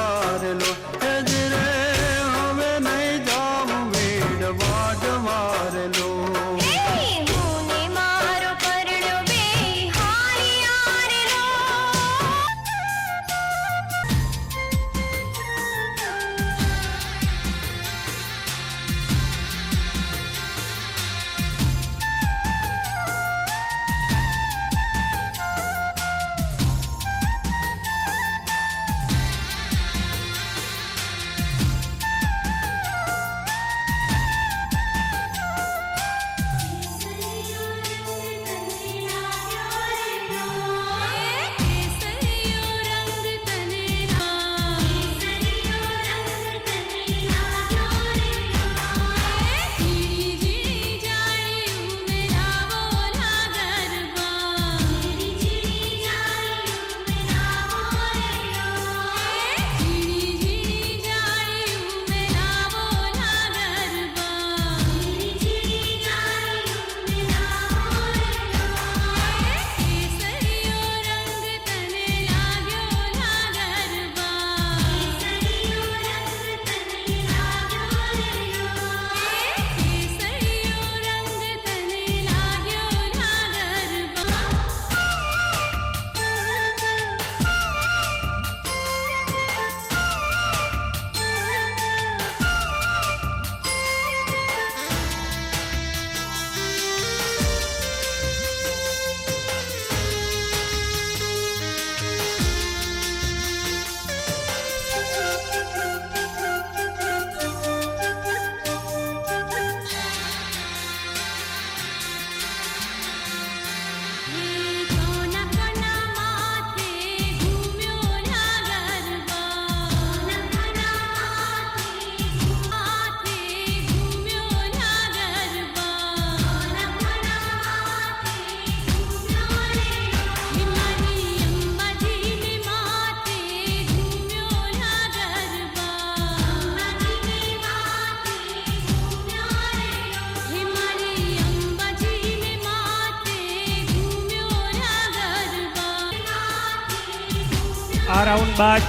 વારલો રે હવે નહીં જામ વેડ વાડ વારલો આ રાઉન્ડ બાદ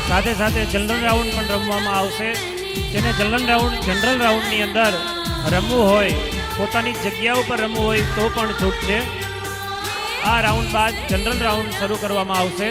સાથે સાથે જનરલ રાઉન્ડ પણ રમવામાં આવશે. જેને જનરલ રાઉન્ડની અંદર રમવું હોય, પોતાની જગ્યા ઉપર રમવું હોય તો પણ છૂટ છે. આ રાઉન્ડ બાદ જનરલ રાઉન્ડ શરૂ કરવામાં આવશે.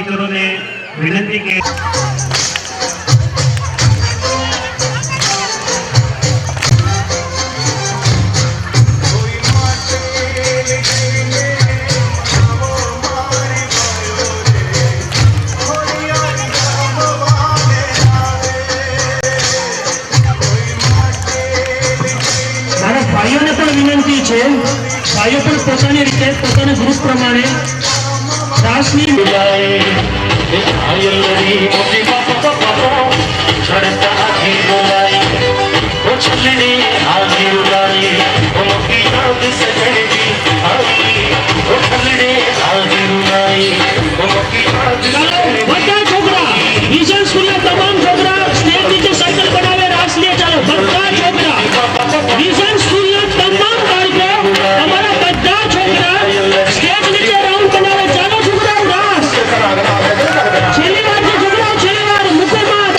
મિત્રોને વિનંતી કે મારા ભાઈઓને પણ વિનંતી છે, ભાઈઓ પણ પોતાની રીતે પોતાના ગ્રુપ પ્રમાણે રાસની બધા છોકરા વિઝન સ્કૂલના તમામ છોકરા સ્ટેજ નીચે સર્કલ બનાવે રાસ લે. ચાલો બધા છોકરા વિઝન સ્કૂલના તમામ બાળકો અમારા બધા છોકરા સ્ટેજ નીચે રાઉન્ડ બનાવે. ચાલો છોકરાઓ રાસ. છેલ્લી વાર છે છોકરાઓ, છેલ્લી વાર મૂકો માર.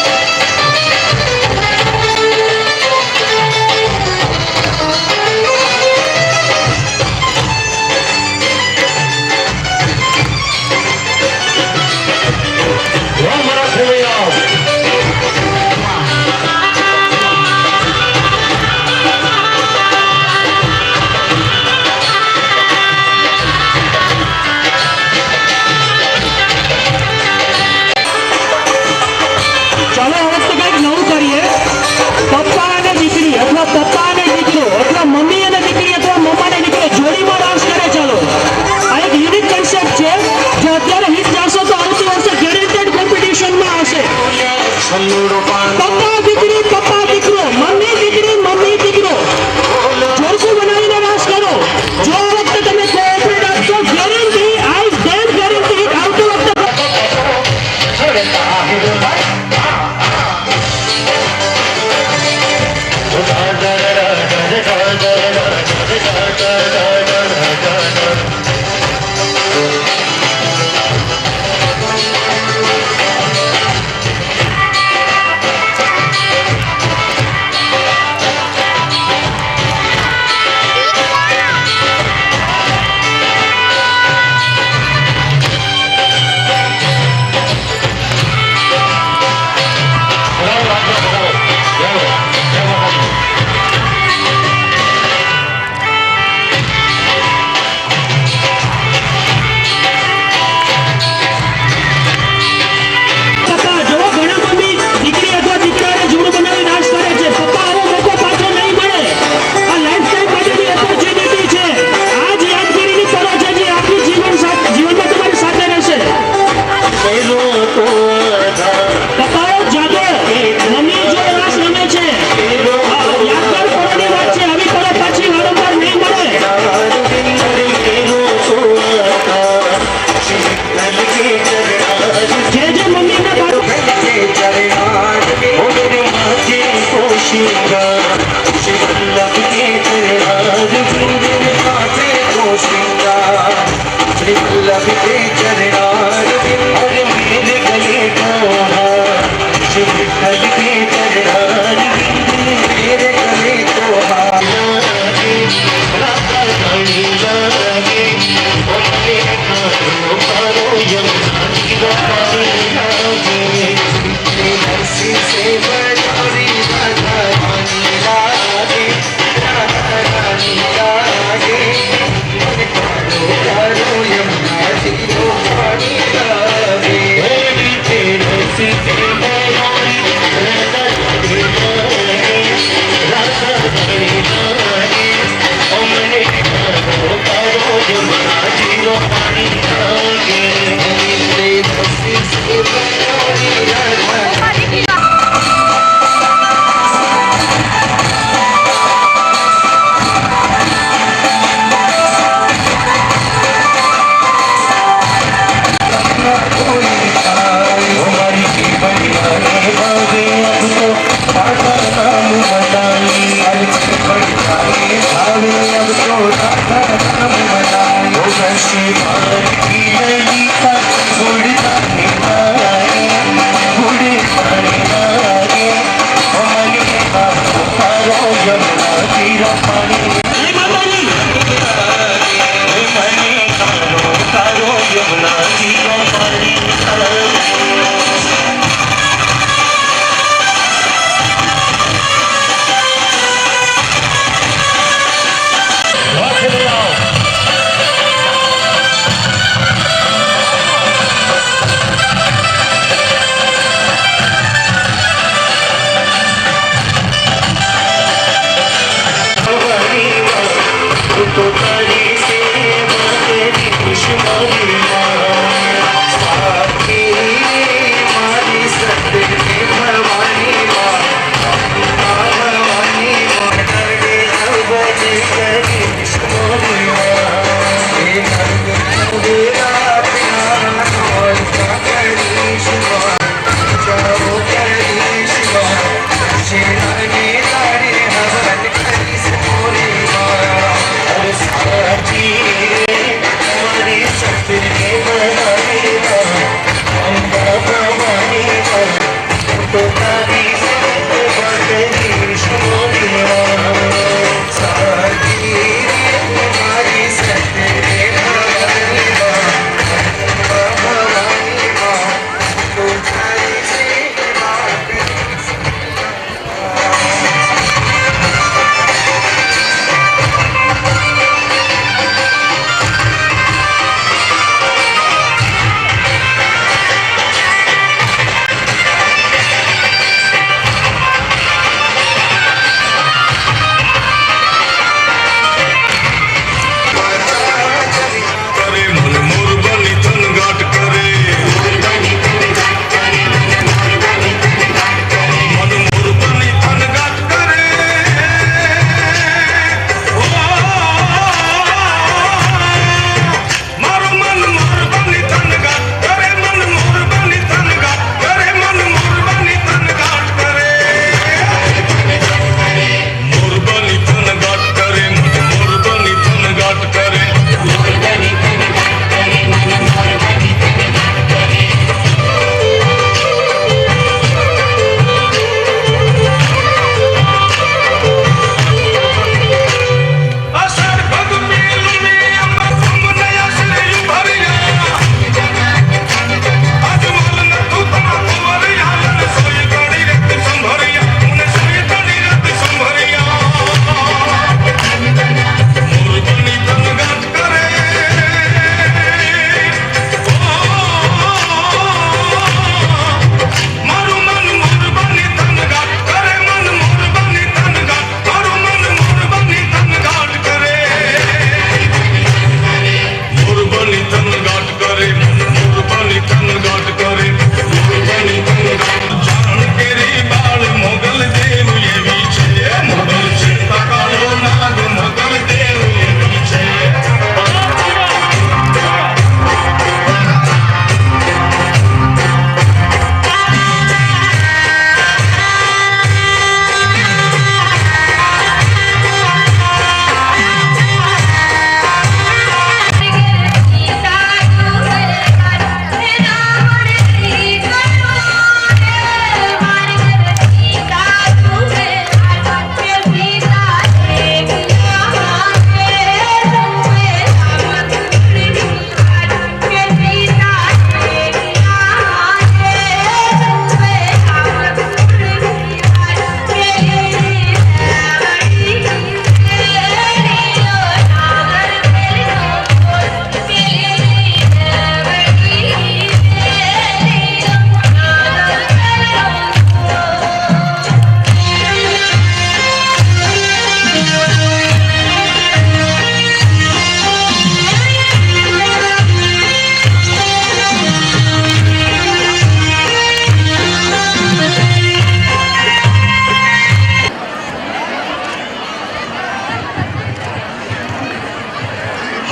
ચાલો આ વખતે કંઈક નવું કરીએ. પપ્પા અને દીકરી અથવા પપ્પા અને દીકરો અથવા મમ્મી અને દીકરી અથવા મમ્મા અને દીકરો જોડીમાં ડાન્સ કરે. ચાલો આ એક યુનિક કન્સેપ્ટ છે જે અત્યારે હિટ જશે તો આવતી વર્ષે ગેરંટેડ કોમ્પિટિશનમાં આવશે. પપ્પા દીકરી, પપ્પા દીકરો, મમ્મી દીકરી, મમ્મી દીકરો જોડકું બનાવીને ડાન્સ કરો. જો આ વખતે તમે કોઓપરેટ આપશો, ગેરંટી આઈ ડેમ ગેરંટી આવતી વખતે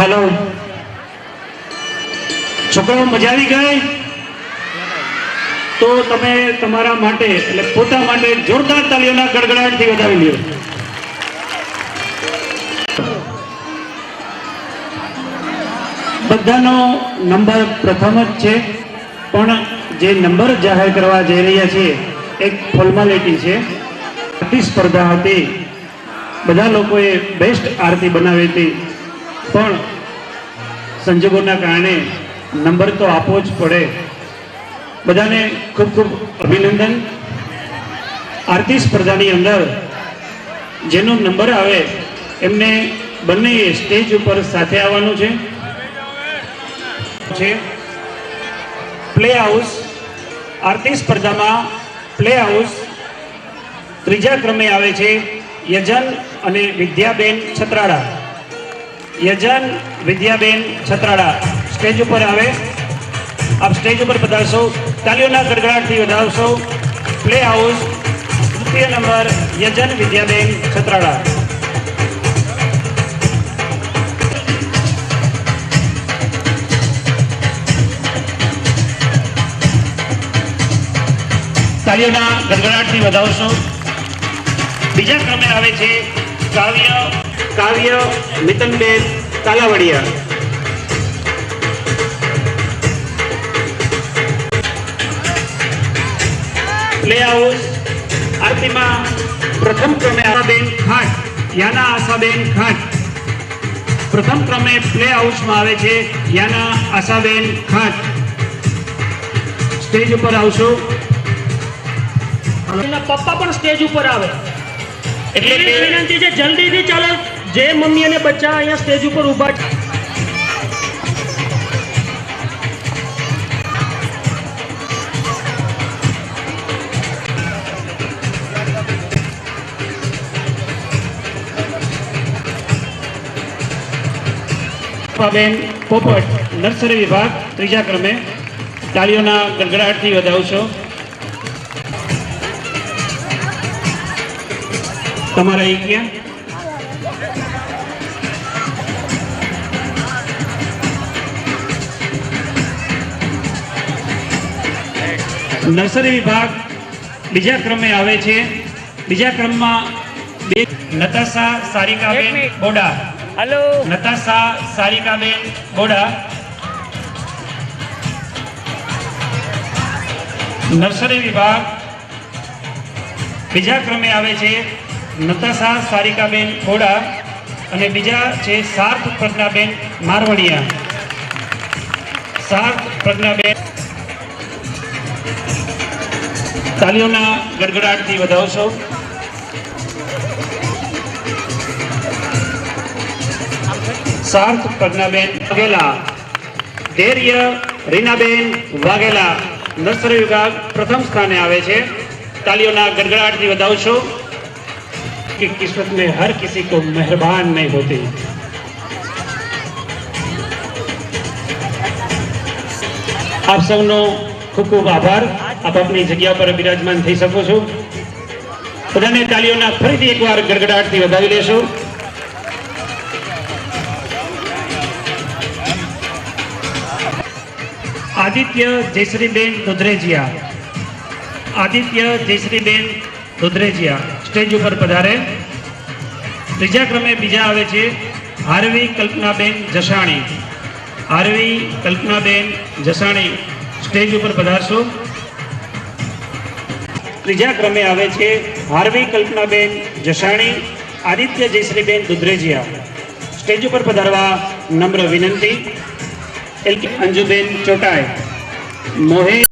हेलो છોકરાઓ મજા આવી ગઈ તો તમે તમારા માટે એટલે પોતા માટે જોરદાર તાળીઓના ગડગડાટથી વધાવી લ્યો. બધાનો નંબર પ્રથમ જ છે, પણ જે નંબર જાહેર કરવા જઈ રહ્યા છીએ એક ફોર્માલિટી છે. આરતી સ્પર્ધા હતી, બધા લોકોએ બેસ્ટ આરતી બનાવી હતી, પણ સંજોગોના કારણે નંબર તો આપવો જ પડે. બધાને ખૂબ ખૂબ અભિનંદન. આરતી સ્પર્ધાની અંદર જેનો નંબર આવે એમને બંને સ્ટેજ ઉપર સાથે આવવાનું છે. પ્લે હાઉસ આરતી સ્પર્ધામાં પ્લે હાઉસ ત્રીજા ક્રમે આવે છે યજન અને વિદ્યાબેન છત્રાડા. યજન વિદ્યાબેન છત્રાડા સ્ટેજ ઉપર આવે. આપ સ્ટેજ ઉપર પધારશો, તાલીઓના ગડગડાટથી વધાવશો. પ્લે હાઉસ તૃતીય નંબર યજન વિદ્યાબેન છત્રાડા. તાલીઓના ગડગડાટથી વધાવશો. બીજા ક્રમે આવે છે કાવ્ય મિતનબેન તાલાવડિયા. પ્લે હાઉસ આરતીમાં પ્રથમ ક્રમે આશાબેન ખાંટ, યાના આશાબેન ખાંટ પ્રથમ ક્રમે પ્લે હાઉસમાં આવે છે. યાના આશાબેન ખાંટ સ્ટેજ ઉપર આવશો. એના પપ્પા પણ સ્ટેજ ઉપર આવે. એટલે એવી કે વિનંતી છે, જલ્દીથી ચાલો. જે મમ્મી અને બચ્ચા અહીંયા સ્ટેજ ઉપર ઊભા છે. બેન પોપટ નર્સરી વિભાગ ત્રીજા ક્રમે તાળીઓના ગડગડાટથી વધાવશો. તમારા અહીં ક્યાં નર્સરી વિભાગ બીજા ક્રમે આવે છે. બીજા ક્રમમાં બે નતાશા સારિકાબેન બોડા. હેલો. નતાશા સારિકાબેન બોડા નર્સરી વિભાગ બીજા ક્રમે આવે છે. નતાશા સારિકાબેન બોડા અને બીજા છે સાર્થ પ્રજ્ઞાબેન મારવડિયા. સાર્થ પ્રજ્ઞાબેન તાલીઓના ગડગડાટથી વધાવશો. સાર્થ પ્રજ્ઞાબેન વાઘેલા. ધૈર્ય રીનાબેન વાઘેલા નર્સરી વિભાગ પ્રથમ સ્થાને આવે છે. તાલીઓના ગડગડાટથી વધાવશો. कि किस्मत में हर किसी को मेहरबान नहीं होती. આપ સૌનો ખૂબ ખૂબ આભાર. આપ આપની જગ્યા પર બિરાજમાન થઈ શકો છો. બધાને તાલીઓના ફરીથી એકવાર ગડગડાટથી વધાવી લેશો. આદિત્ય જયશ્રીબેન દુધરેજિયા. આદિત્ય જયશ્રીબેન દુધરેજિયા સ્ટેજ ઉપર પધારે. ત્રીજા ક્રમે બીજા આવે છે Harvey Kalpanaben Jasani. Harvey Kalpanaben Jasani stage ઉપર પધારશો. ત્રીજા ક્રમે આવે છે હાર્વી કલ્પનાબેન જસાણી, આદિત્ય જયશ્રીબેન દુધરેજિયા સ્ટેજ ઉપર પધારવા નમ્ર વિનંતી. અંજુબેન ચોટાઈ. મોહે